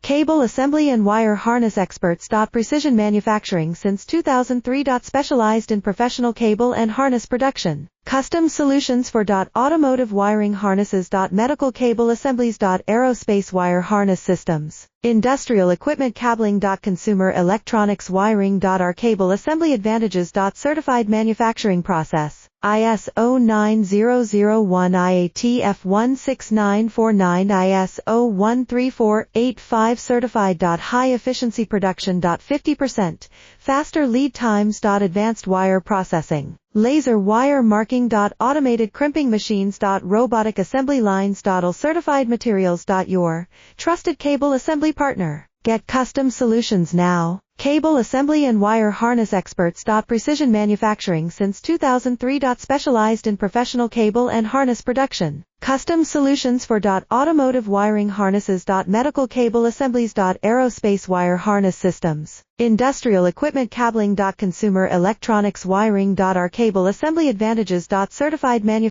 Cable assembly and wire harness experts. Precision manufacturing since 2003. Specialized in professional cable and harness production. Custom solutions for automotive wiring harnesses. Medical cable assemblies. Aerospace wire harness systems. Industrial equipment cabling. Consumer electronics wiring. Our cable assembly advantages. Certified manufacturing process. ISO 9001 IATF 16949 ISO 13485 certified. High efficiency production. 50% faster lead times. Advanced wire processing. Laser wire marking. Automated crimping machines. Robotic assembly lines. All certified materials. Your trusted cable assembly partner. Get custom solutions now. Cable assembly and wire harness experts. Precision manufacturing since 2003. Specialized in professional cable and harness production. Custom solutions for automotive wiring harnesses. Medical cable assemblies. Aerospace wire harness systems. Industrial equipment cabling. Consumer electronics wiring. Our cable assembly advantages. Certified manufacturing.